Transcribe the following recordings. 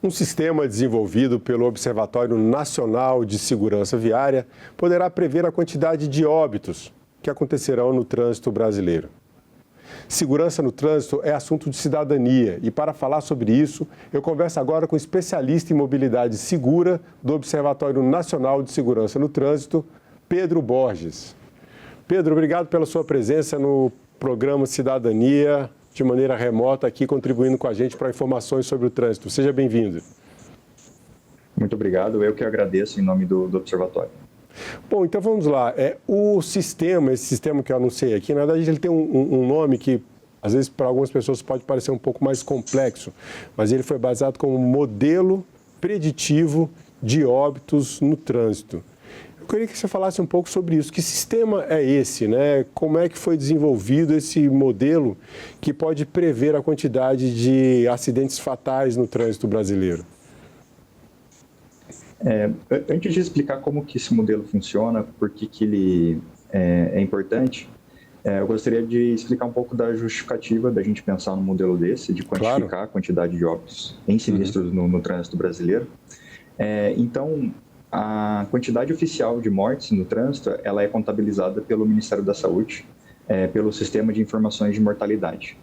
Um sistema desenvolvido pelo Observatório Nacional de Segurança Viária poderá prever a quantidade de óbitos que acontecerão no trânsito brasileiro. Segurança no trânsito é assunto de cidadania e, para falar sobre isso, eu converso agora com o especialista em mobilidade segura do Observatório Nacional de Segurança no Trânsito, Pedro Borges. Pedro, obrigado pela sua presença no programa Cidadania, de maneira remota, aqui contribuindo com a gente para informações sobre o trânsito. Seja bem-vindo. Muito obrigado, eu que agradeço em nome do Observatório. Bom, então vamos lá. Esse sistema que eu anunciei aqui, na verdade, ele tem um nome que, às vezes, para algumas pessoas pode parecer um pouco mais complexo, mas ele foi baseado como modelo preditivo de óbitos no trânsito. Eu queria que você falasse um pouco sobre isso. Que sistema é esse, né? Como é que foi desenvolvido esse modelo que pode prever a quantidade de acidentes fatais no trânsito brasileiro? Antes de explicar como que esse modelo funciona, por que ele é importante, eu gostaria de explicar um pouco da justificativa da gente pensar num modelo desse, de quantificar Claro. a quantidade de óbitos em sinistros no trânsito brasileiro. Então, a quantidade oficial de mortes no trânsito, ela é contabilizada pelo Ministério da Saúde, pelo Sistema de Informações de Mortalidade.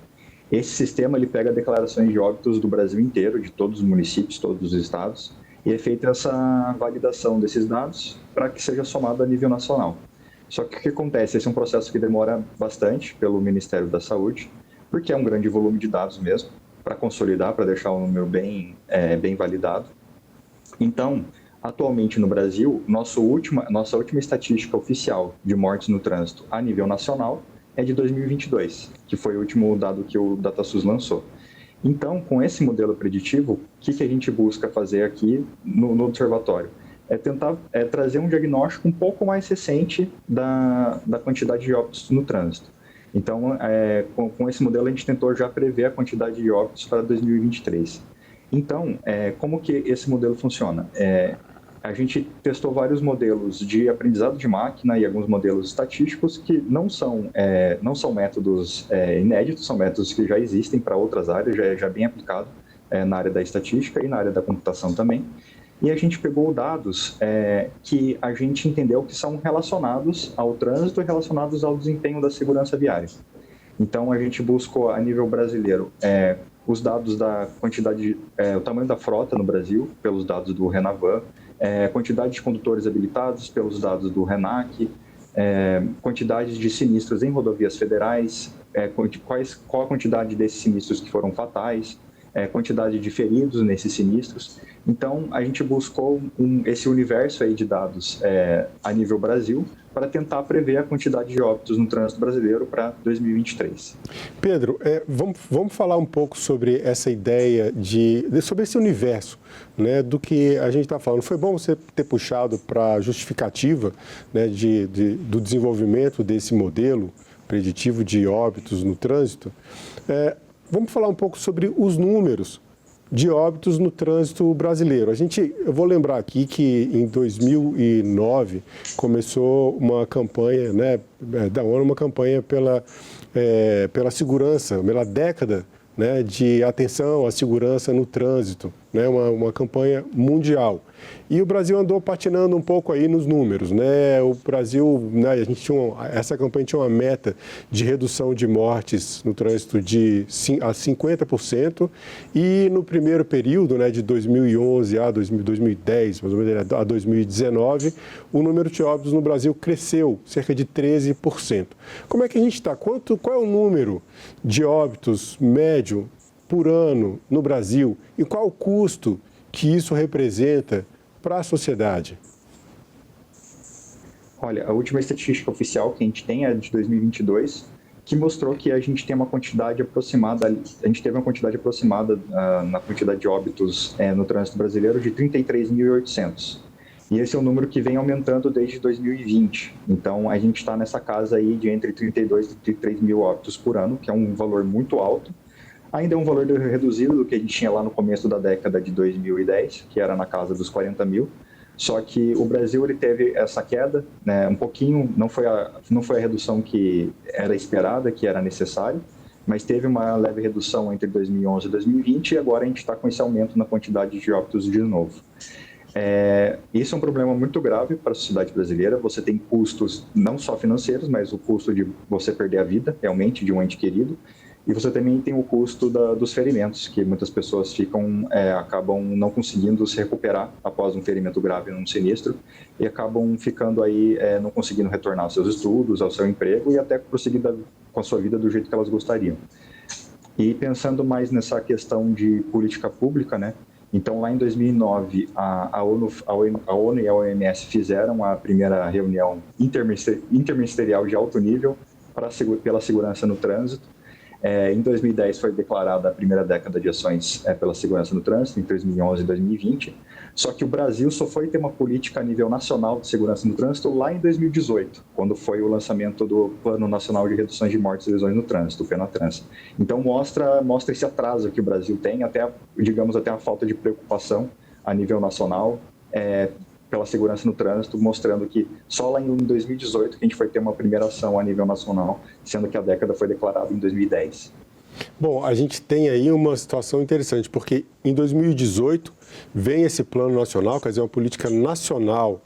Esse sistema ele pega declarações de óbitos do Brasil inteiro, de todos os municípios, todos os estados, e é feita essa validação desses dados para que seja somado a nível nacional. Só que o que acontece? Esse é um processo que demora bastante pelo Ministério da Saúde, porque é um grande volume de dados mesmo, para consolidar, para deixar o número bem validado. Então, atualmente no Brasil, nossa última estatística oficial de mortes no trânsito a nível nacional é de 2022, que foi o último dado que o DataSUS lançou. Então, com esse modelo preditivo, o que a gente busca fazer aqui no Observatório? É tentar trazer um diagnóstico um pouco mais recente da quantidade de óbitos no trânsito. Então, com esse modelo, a gente tentou já prever a quantidade de óbitos para 2023. Então, como que esse modelo funciona? A gente testou vários modelos de aprendizado de máquina e alguns modelos estatísticos que não são métodos inéditos, são métodos que já existem para outras áreas, já bem aplicado na área da estatística e na área da computação também. E a gente pegou dados que a gente entendeu que são relacionados ao trânsito e relacionados ao desempenho da segurança viária. Então, a gente buscou, a nível brasileiro, os dados da quantidade, o tamanho da frota no Brasil, pelos dados do Renavan, quantidade de condutores habilitados pelos dados do RENAC, quantidade de sinistros em rodovias federais, qual a quantidade desses sinistros que foram fatais, quantidade de feridos nesses sinistros. Então, a gente buscou esse universo aí de dados a nível Brasil para tentar prever a quantidade de óbitos no trânsito brasileiro para 2023. Pedro, vamos falar um pouco sobre essa ideia sobre esse universo, né, do que a gente está falando. Foi bom você ter puxado para a justificativa, né, do desenvolvimento desse modelo preditivo de óbitos no trânsito. Vamos falar um pouco sobre os números de óbitos no trânsito brasileiro. Eu vou lembrar aqui que em 2009 começou uma campanha, né, da ONU, uma campanha pela segurança, pela década, né, de atenção à segurança no trânsito, né, uma campanha mundial. E o Brasil andou patinando um pouco aí nos números, né? O Brasil, né, essa campanha tinha uma meta de redução de mortes no trânsito a 50%, e no primeiro período, né, de 2011 a 2010, mais ou menos a 2019, o número de óbitos no Brasil cresceu cerca de 13%. Como é que a gente está? Qual é o número de óbitos médio por ano no Brasil e qual o custo que isso representa para a sociedade? Olha, a última estatística oficial que a gente tem é de 2022, que mostrou que a gente tem uma quantidade aproximada, na quantidade de óbitos no trânsito brasileiro de 33.800. E esse é um número que vem aumentando desde 2020. Então, a gente está nessa casa aí de entre 32 e 33 mil óbitos por ano, que é um valor muito alto. Ainda é um valor reduzido do que a gente tinha lá no começo da década de 2010, que era na casa dos 40 mil. Só que o Brasil ele teve essa queda, né, um pouquinho, não foi a redução que era esperada, que era necessária, mas teve uma leve redução entre 2011 e 2020 e agora a gente está com esse aumento na quantidade de óbitos de novo. Isso é um problema muito grave para a sociedade brasileira. Você tem custos não só financeiros, mas o custo de você perder a vida, realmente, de um ente querido. E você também tem o custo dos ferimentos, que muitas pessoas acabam não conseguindo se recuperar após um ferimento grave num sinistro e acabam ficando aí, não conseguindo retornar aos seus estudos, ao seu emprego e até prosseguir com a sua vida do jeito que elas gostariam. E pensando mais nessa questão de política pública, né? Então, lá em 2009, a ONU e a OMS fizeram a primeira reunião interministerial de alto nível pela segurança no trânsito. Em 2010 foi declarada a primeira década de ações pela segurança no trânsito, em 2011 e 2020. Só que o Brasil só foi ter uma política a nível nacional de segurança no trânsito lá em 2018, quando foi o lançamento do Plano Nacional de Reduções de Mortes e Lesões no Trânsito, o PENATRANS. Então mostra esse atraso que o Brasil tem, até a falta de preocupação a nível nacional pela segurança no trânsito, mostrando que só lá em 2018 que a gente foi ter uma primeira ação a nível nacional, sendo que a década foi declarada em 2010. Bom, a gente tem aí uma situação interessante, porque em 2018 vem esse plano nacional, quer dizer, uma política nacional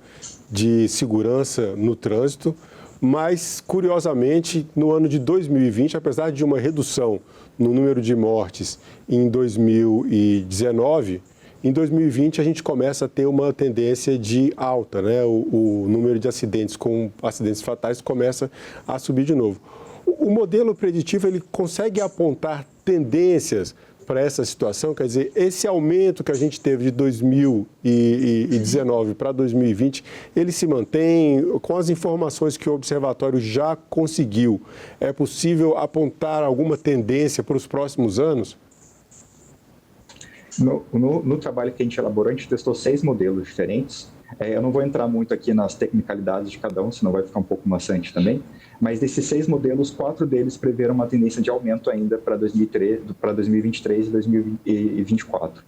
de segurança no trânsito, mas, curiosamente, no ano de 2020, apesar de uma redução no número de mortes em 2019, em 2020 a gente começa a ter uma tendência de alta, né? O número de acidentes com acidentes fatais começa a subir de novo. O modelo preditivo, ele consegue apontar tendências para essa situação? Quer dizer, esse aumento que a gente teve de 2019 para 2020, ele se mantém? Com as informações que o Observatório já conseguiu, é possível apontar alguma tendência para os próximos anos? No trabalho que a gente elaborou, a gente testou 6 modelos diferentes. Eu não vou entrar muito aqui nas tecnicalidades de cada um, senão vai ficar um pouco maçante também. Mas desses 6 modelos, 4 deles preveram uma tendência de aumento ainda para 2023 e 2024.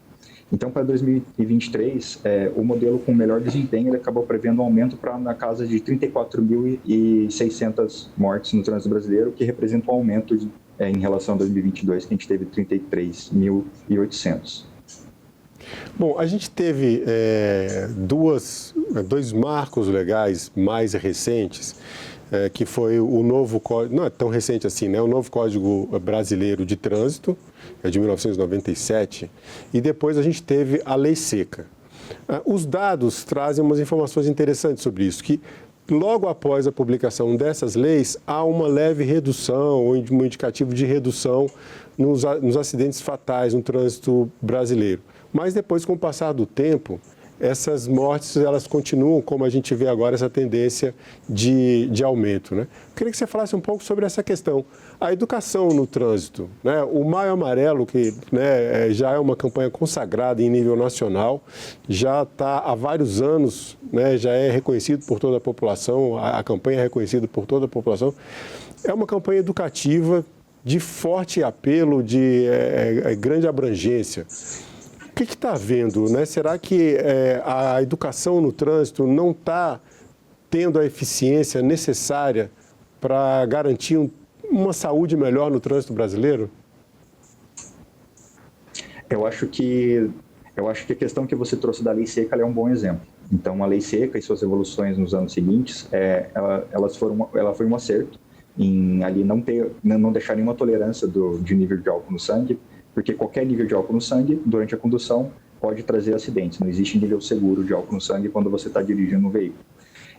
Então, para 2023, o modelo com melhor desempenho ele acabou prevendo um aumento na casa de 34.600 mortes no trânsito brasileiro, que representa um aumento em relação a 2022, que a gente teve 33.800. Bom, a gente teve dois marcos legais mais recentes, que foi o novo Código, não é tão recente assim, né? O novo Código Brasileiro de Trânsito, de 1997, e depois a gente teve a Lei Seca. Os dados trazem umas informações interessantes sobre isso, que logo após a publicação dessas leis, há uma leve redução, ou um indicativo de redução nos acidentes fatais no trânsito brasileiro. Mas depois, com o passar do tempo, essas mortes elas continuam, como a gente vê agora, essa tendência de aumento, né? Eu queria que você falasse um pouco sobre essa questão. A educação no trânsito, né? O Maio Amarelo, que já é uma campanha consagrada em nível nacional, já está há vários anos, né? Já é reconhecido por toda a população, a campanha é reconhecida por toda a população. É uma campanha educativa de forte apelo, de grande abrangência. O que está havendo, né? Será que a educação no trânsito não está tendo a eficiência necessária para garantir uma saúde melhor no trânsito brasileiro? Eu acho que a questão que você trouxe da Lei Seca é um bom exemplo. Então, a Lei Seca e suas evoluções nos anos seguintes, ela foi um acerto em ali não deixar nenhuma tolerância de nível de álcool no sangue, porque qualquer nível de álcool no sangue, durante a condução, pode trazer acidentes. Não existe nível seguro de álcool no sangue quando você está dirigindo um veículo.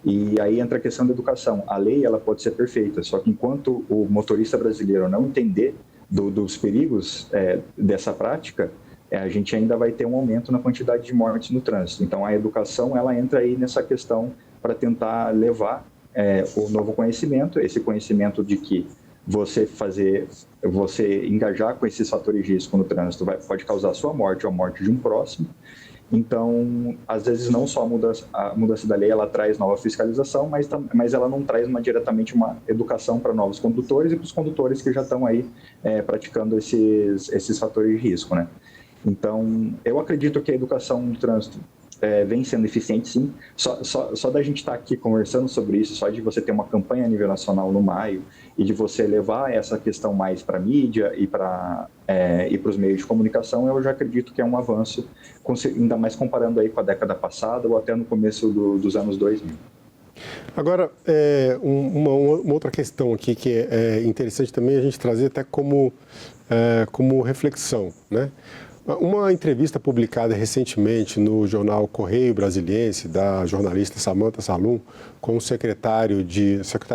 E aí entra a questão da educação. A lei ela pode ser perfeita, só que enquanto o motorista brasileiro não entender dos perigos dessa prática, a gente ainda vai ter um aumento na quantidade de mortes no trânsito. Então, a educação ela entra aí nessa questão para tentar levar o novo conhecimento, esse conhecimento de que você engajar com esses fatores de risco no trânsito pode causar a sua morte ou a morte de um próximo. Então, às vezes, não só a mudança da lei ela traz nova fiscalização, mas ela não traz diretamente uma educação para novos condutores e para os condutores que já estão aí praticando esses fatores de risco, né? Então, eu acredito que a educação no trânsito vem sendo eficiente, sim. Só da gente estar aqui conversando sobre isso, só de você ter uma campanha a nível nacional no maio e de você levar essa questão mais para a mídia e para os meios de comunicação, eu já acredito que é um avanço, ainda mais comparando aí com a década passada ou até no começo dos anos 2000. Agora, uma outra questão aqui que é interessante também a gente trazer até como reflexão, né? Uma entrevista publicada recentemente no jornal Correio Brasiliense, da jornalista Samantha Salum, com o secretário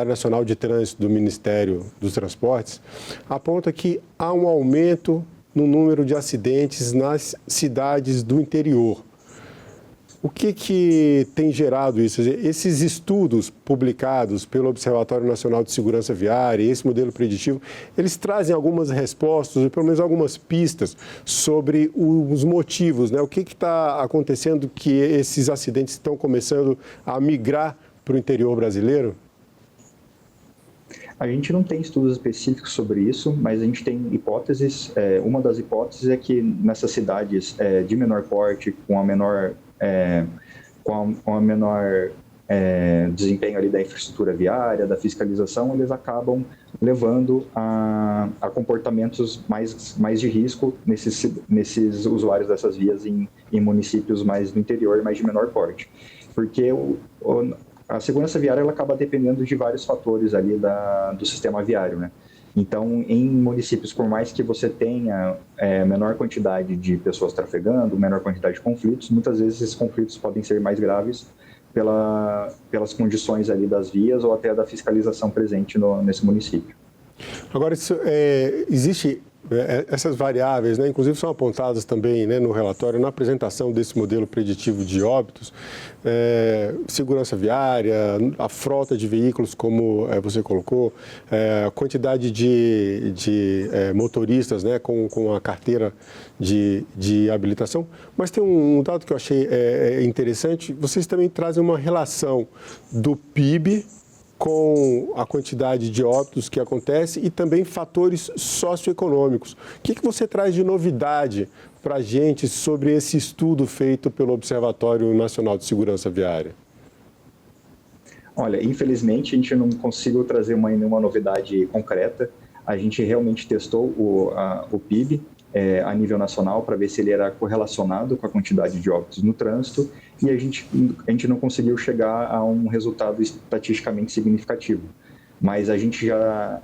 nacional de trânsito do Ministério dos Transportes, aponta que há um aumento no número de acidentes nas cidades do interior. O que tem gerado isso? Esses estudos publicados pelo Observatório Nacional de Segurança Viária, esse modelo preditivo, eles trazem algumas respostas, ou pelo menos algumas pistas sobre os motivos, né? O que está acontecendo que esses acidentes estão começando a migrar para o interior brasileiro? A gente não tem estudos específicos sobre isso, mas a gente tem hipóteses. Uma das hipóteses é que nessas cidades de menor porte, com a menor desempenho ali da infraestrutura viária, da fiscalização, eles acabam levando a comportamentos mais de risco nesses usuários dessas vias em municípios mais do interior, mais de menor porte. Porque a segurança viária ela acaba dependendo de vários fatores ali do sistema viário, né? Então, em municípios, por mais que você tenha menor quantidade de pessoas trafegando, menor quantidade de conflitos, muitas vezes esses conflitos podem ser mais graves pelas condições ali das vias ou até da fiscalização presente nesse município. Agora, existe essas variáveis, né, inclusive são apontadas também, né, no relatório, na apresentação desse modelo preditivo de óbitos, segurança viária, a frota de veículos, como você colocou, a quantidade de motoristas, né, com a carteira de habilitação. Mas tem um dado que eu achei interessante, vocês também trazem uma relação do PIB com a quantidade de óbitos que acontece e também fatores socioeconômicos. O que você traz de novidade para a gente sobre esse estudo feito pelo Observatório Nacional de Segurança Viária? Olha, infelizmente a gente não conseguiu trazer nenhuma novidade concreta. A gente realmente testou o PIB a nível nacional para ver se ele era correlacionado com a quantidade de óbitos no trânsito e a gente não conseguiu chegar a um resultado estatisticamente significativo. Mas a gente já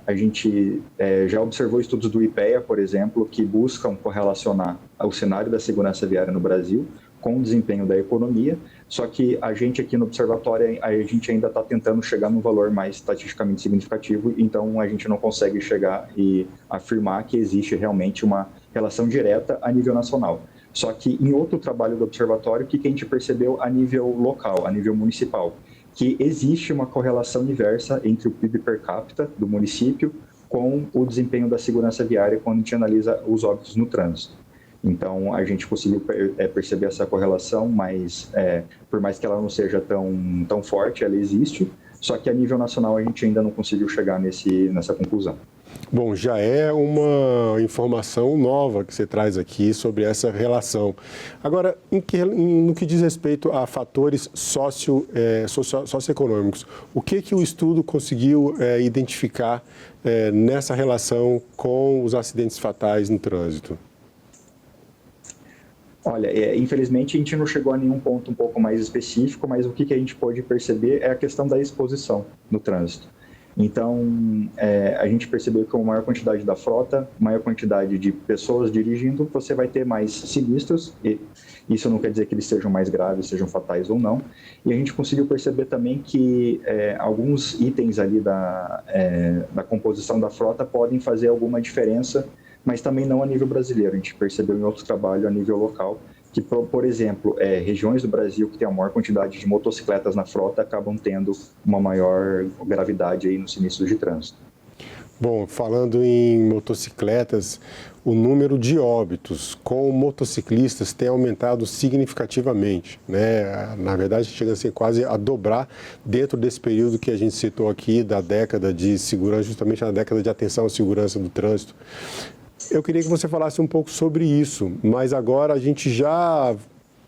observou estudos do IPEA, por exemplo, que buscam correlacionar o cenário da segurança viária no Brasil com o desempenho da economia, só que a gente aqui no Observatório, a gente ainda está tentando chegar num valor mais estatisticamente significativo, então a gente não consegue chegar e afirmar que existe realmente uma relação direta a nível nacional. Só que em outro trabalho do Observatório, o que a gente percebeu a nível local, a nível municipal? Que existe uma correlação inversa entre o PIB per capita do município com o desempenho da segurança viária quando a gente analisa os óbitos no trânsito. Então, a gente conseguiu perceber essa correlação, mas por mais que ela não seja tão forte, ela existe, só que a nível nacional a gente ainda não conseguiu chegar nessa conclusão. Bom, já é uma informação nova que você traz aqui sobre essa relação. Agora, no que diz respeito a fatores socioeconômicos, o que o estudo conseguiu identificar nessa relação com os acidentes fatais no trânsito? Olha, infelizmente a gente não chegou a nenhum ponto um pouco mais específico, mas o que a gente pode perceber é a questão da exposição no trânsito. Então, a gente percebeu que com maior quantidade da frota, maior quantidade de pessoas dirigindo, você vai ter mais sinistros, e isso não quer dizer que eles sejam mais graves, sejam fatais ou não. E a gente conseguiu perceber também que alguns itens ali da composição da frota podem fazer alguma diferença, mas também não a nível brasileiro. A gente percebeu em outro trabalho a nível local que, por exemplo, regiões do Brasil que têm a maior quantidade de motocicletas na frota acabam tendo uma maior gravidade aí nos sinistros de trânsito. Bom, falando em motocicletas, o número de óbitos com motociclistas tem aumentado significativamente, né? Na verdade, chega a ser quase a dobrar dentro desse período que a gente citou aqui, da década de segurança, justamente na década de atenção à segurança do trânsito. Eu queria que você falasse um pouco sobre isso, mas agora a gente já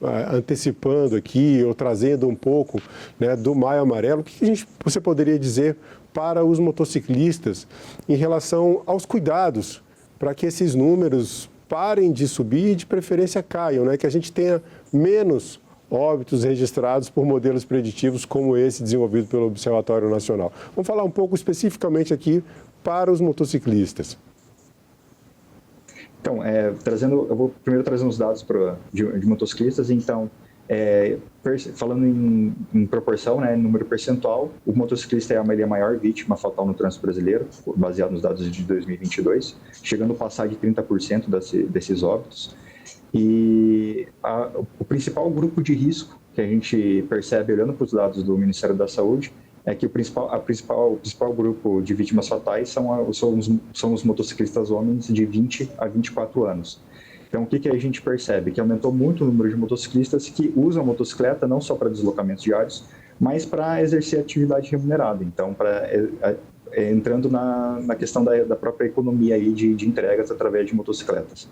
antecipando aqui ou trazendo um pouco, né, do Maio Amarelo, o que você poderia dizer para os motociclistas em relação aos cuidados para que esses números parem de subir e de preferência caiam, né, que a gente tenha menos óbitos registrados por modelos preditivos como esse desenvolvido pelo Observatório Nacional. Vamos falar um pouco especificamente aqui para os motociclistas. Então, eu vou primeiro trazer uns dados de motociclistas. Então, falando em proporção, né, número percentual, o motociclista é a maior vítima fatal no trânsito brasileiro, baseado nos dados de 2022, chegando a passar de 30% desses óbitos. E o principal grupo de risco que a gente percebe olhando para os dados do Ministério da Saúde é que o principal grupo de vítimas fatais são os motociclistas homens de 20 a 24 anos. Então, o que a gente percebe? Que aumentou muito o número de motociclistas que usam a motocicleta não só para deslocamentos diários, mas para exercer atividade remunerada. Então, entrando na questão da própria economia aí de entregas através de motocicletas.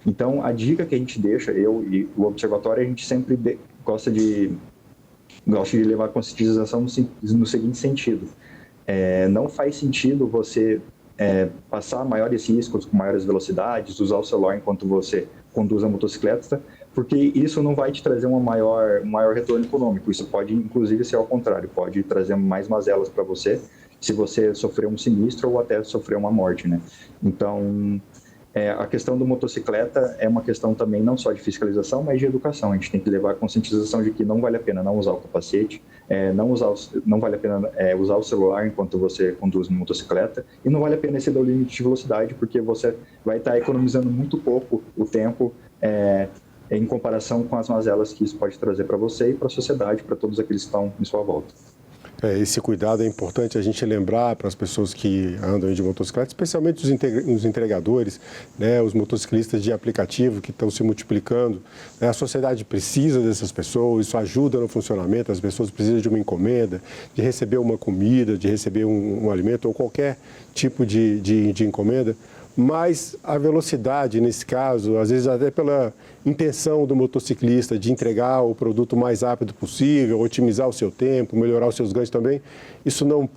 Então, a dica que a gente deixa, eu e o Observatório, a gente sempre gosta de levar a conscientização no seguinte sentido. Não faz sentido você passar maiores riscos com maiores velocidades, usar o celular enquanto você conduz a motocicleta, porque isso não vai te trazer um maior retorno econômico. Isso pode, inclusive, ser ao contrário, pode trazer mais mazelas para você se você sofrer um sinistro ou até sofrer uma morte, né? Então, a questão do motocicleta é uma questão também não só de fiscalização, mas de educação. A gente tem que levar a conscientização de que não vale a pena não usar o capacete, não vale a pena usar o celular enquanto você conduz uma motocicleta, e não vale a pena exceder o limite de velocidade, porque você vai estar economizando muito pouco o tempo em comparação com as mazelas que isso pode trazer para você e para a sociedade, para todos aqueles que estão em sua volta. Esse cuidado é importante a gente lembrar para as pessoas que andam de motocicleta, especialmente os entregadores, né, os motociclistas de aplicativo que estão se multiplicando. A sociedade precisa dessas pessoas, isso ajuda no funcionamento, as pessoas precisam de uma encomenda, de receber uma comida, de receber um alimento ou qualquer tipo de encomenda. Mas a velocidade, nesse caso, às vezes até pela intenção do motociclista de entregar o produto o mais rápido possível, otimizar o seu tempo, melhorar os seus ganhos também, isso não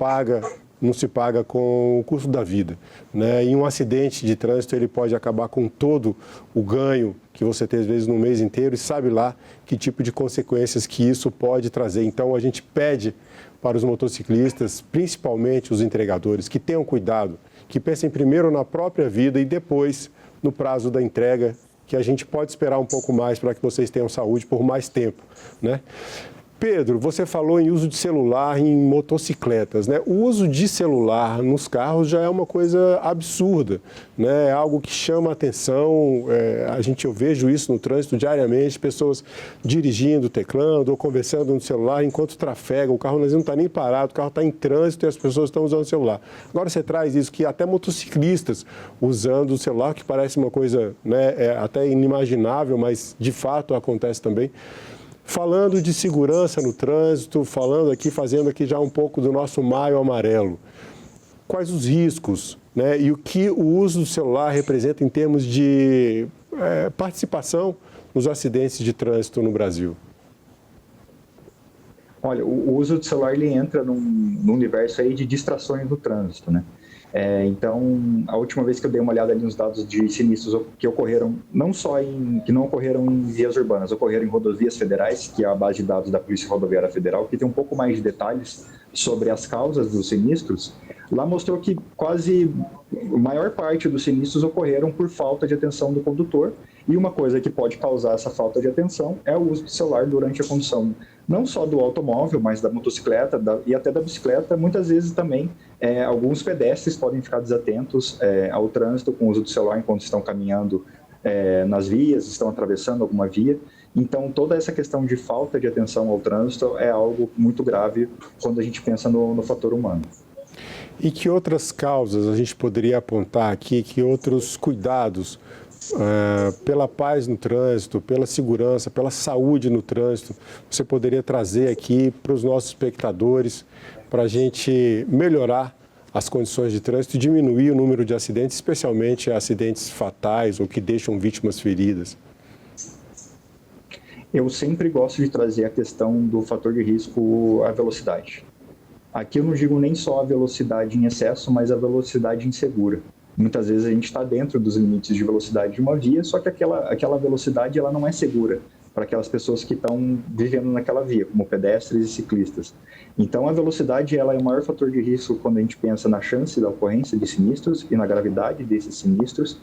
se paga com o custo da vida, né? E um acidente de trânsito ele pode acabar com todo o ganho que você tem às vezes no mês inteiro e sabe lá que tipo de consequências que isso pode trazer. Então a gente pede para os motociclistas, principalmente os entregadores, que tenham cuidado, que pensem primeiro na própria vida e depois no prazo da entrega, que a gente pode esperar um pouco mais para que vocês tenham saúde por mais tempo, né? Pedro, você falou em uso de celular em motocicletas, né? O uso de celular nos carros já é uma coisa absurda, né? É algo que chama a atenção, eu vejo isso no trânsito diariamente, pessoas dirigindo, teclando ou conversando no celular enquanto trafega, o carro não está nem parado, o carro está em trânsito e as pessoas estão usando o celular. Agora você traz isso, que até motociclistas usando o celular, que parece uma coisa, né, até inimaginável, mas de fato acontece também. Falando de segurança no trânsito, fazendo aqui já um pouco do nosso Maio Amarelo. Quais os riscos, né, e o que o uso do celular representa em termos de participação nos acidentes de trânsito no Brasil? Olha, o uso do celular ele entra num universo aí de distrações no trânsito, né? Então, a última vez que eu dei uma olhada ali nos dados de sinistros que ocorreram, que não ocorreram em vias urbanas, ocorreram em rodovias federais, que é a base de dados da Polícia Rodoviária Federal, que tem um pouco mais de detalhes sobre as causas dos sinistros, lá mostrou que quase a maior parte dos sinistros ocorreram por falta de atenção do condutor, e uma coisa que pode causar essa falta de atenção é o uso do celular durante a condução, não só do automóvel, mas da motocicleta e até da bicicleta. Muitas vezes também alguns pedestres podem ficar desatentos ao trânsito com o uso do celular enquanto estão caminhando nas vias, estão atravessando alguma via. Então, toda essa questão de falta de atenção ao trânsito é algo muito grave quando a gente pensa no fator humano. E que outras causas a gente poderia apontar aqui, que outros cuidados pela paz no trânsito, pela segurança, pela saúde no trânsito, você poderia trazer aqui para os nossos espectadores, para a gente melhorar as condições de trânsito e diminuir o número de acidentes, especialmente acidentes fatais ou que deixam vítimas feridas? Eu sempre gosto de trazer a questão do fator de risco, a velocidade. Aqui eu não digo nem só a velocidade em excesso, mas a velocidade insegura. Muitas vezes a gente está dentro dos limites de velocidade de uma via, só que aquela velocidade ela não é segura para aquelas pessoas que estão vivendo naquela via, como pedestres e ciclistas. Então, a velocidade ela é o maior fator de risco quando a gente pensa na chance da ocorrência de sinistros e na gravidade desses sinistros.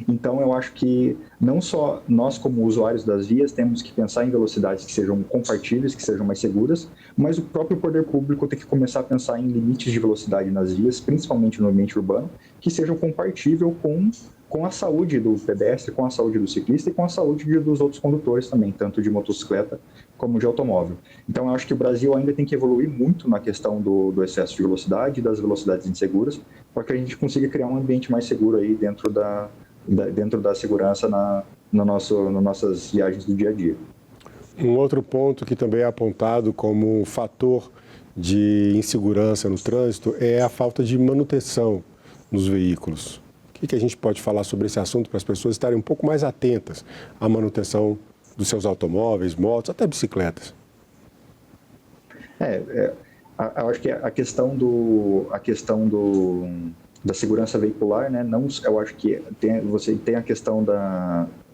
Então, eu acho que não só nós, como usuários das vias, temos que pensar em velocidades que sejam compatíveis, que sejam mais seguras, mas o próprio poder público tem que começar a pensar em limites de velocidade nas vias, principalmente no ambiente urbano, que sejam compatíveis com a saúde do pedestre, com a saúde do ciclista e com a saúde dos outros condutores também, tanto de motocicleta como de automóvel. Então, eu acho que o Brasil ainda tem que evoluir muito na questão do excesso de velocidade e das velocidades inseguras, para que a gente consiga criar um ambiente mais seguro aí dentro da segurança nas nossas viagens do dia a dia. Um outro ponto que também é apontado como fator de insegurança no trânsito é a falta de manutenção nos veículos. O que a gente pode falar sobre esse assunto para as pessoas estarem um pouco mais atentas à manutenção dos seus automóveis, motos, até bicicletas? Eu acho que a questão da segurança veicular, né? Não, eu acho que você tem a questão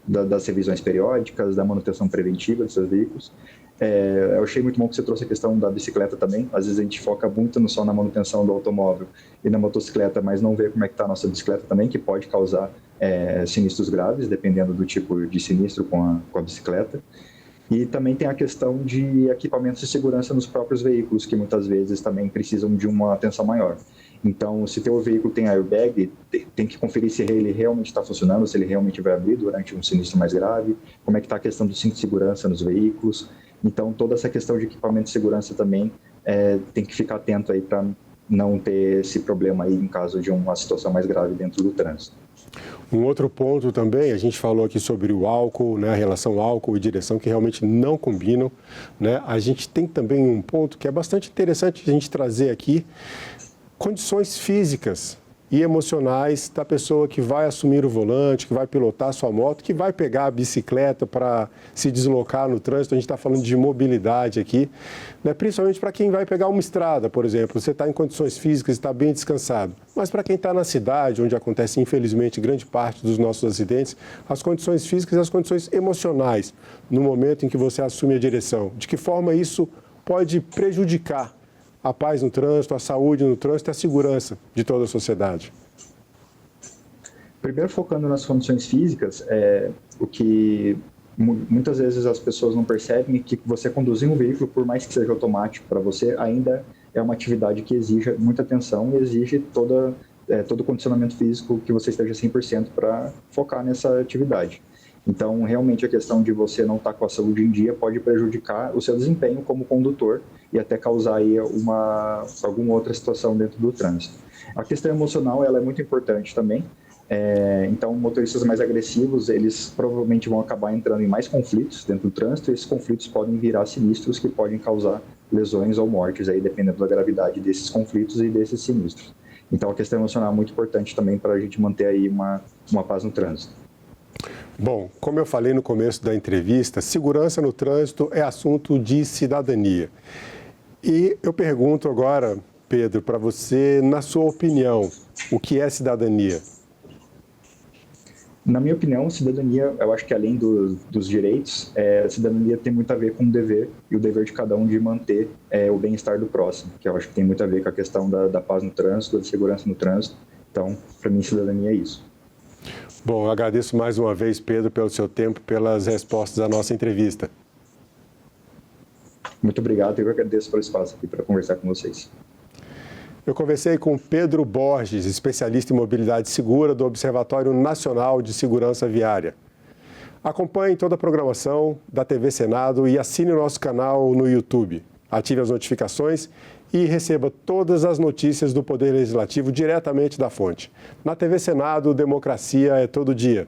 das revisões periódicas, da manutenção preventiva dos seus veículos. Eu achei muito bom que você trouxe a questão da bicicleta também. Às vezes a gente foca muito só na manutenção do automóvel e na motocicleta, mas não vê como é que está a nossa bicicleta também, que pode causar sinistros graves, dependendo do tipo de sinistro com a bicicleta. E também tem a questão de equipamentos de segurança nos próprios veículos, que muitas vezes também precisam de uma atenção maior. Então, se teu veículo tem airbag, tem que conferir se ele realmente está funcionando, se ele realmente vai abrir durante um sinistro mais grave, como é que está a questão do cinto de segurança nos veículos. Então, toda essa questão de equipamento de segurança também tem que ficar atento aí para não ter esse problema aí em caso de uma situação mais grave dentro do trânsito. Um outro ponto também, a gente falou aqui sobre o álcool, né, a relação álcool e direção, que realmente não combinam, né? A gente tem também um ponto que é bastante interessante a gente trazer aqui, condições físicas e emocionais da pessoa que vai assumir o volante, que vai pilotar a sua moto, que vai pegar a bicicleta para se deslocar no trânsito. A gente está falando de mobilidade aqui, né? Principalmente para quem vai pegar uma estrada, por exemplo. Você está em condições físicas, está bem descansado. Mas para quem está na cidade, onde acontece, infelizmente, grande parte dos nossos acidentes, as condições físicas e as condições emocionais, no momento em que você assume a direção. De que forma isso pode prejudicar a paz no trânsito, a saúde no trânsito e a segurança de toda a sociedade? Primeiro, focando nas condições físicas, o que muitas vezes as pessoas não percebem é que você conduzir um veículo, por mais que seja automático para você, ainda é uma atividade que exige muita atenção e exige todo o condicionamento físico que você esteja 100% para focar nessa atividade. Então, realmente, a questão de você não estar com a saúde em dia pode prejudicar o seu desempenho como condutor e até causar aí alguma outra situação dentro do trânsito. A questão emocional ela é muito importante também. Então, motoristas mais agressivos, eles provavelmente vão acabar entrando em mais conflitos dentro do trânsito e esses conflitos podem virar sinistros que podem causar lesões ou mortes, aí, dependendo da gravidade desses conflitos e desses sinistros. Então, a questão emocional é muito importante também para a gente manter aí uma paz no trânsito. Bom, como eu falei no começo da entrevista, segurança no trânsito é assunto de cidadania. E eu pergunto agora, Pedro, para você, na sua opinião, o que é cidadania? Na minha opinião, cidadania, eu acho que além dos direitos, cidadania tem muito a ver com o dever, e o dever de cada um de manter o bem-estar do próximo, que eu acho que tem muito a ver com a questão da paz no trânsito, da segurança no trânsito. Então, para mim, cidadania é isso. Bom, eu agradeço mais uma vez, Pedro, pelo seu tempo, pelas respostas à nossa entrevista. Muito obrigado, eu agradeço pelo espaço aqui para conversar com vocês. Eu conversei com Pedro Borges, especialista em mobilidade segura do Observatório Nacional de Segurança Viária. Acompanhe toda a programação da TV Senado e assine o nosso canal no YouTube. Ative as notificações e receba todas as notícias do Poder Legislativo diretamente da fonte. Na TV Senado, democracia é todo dia.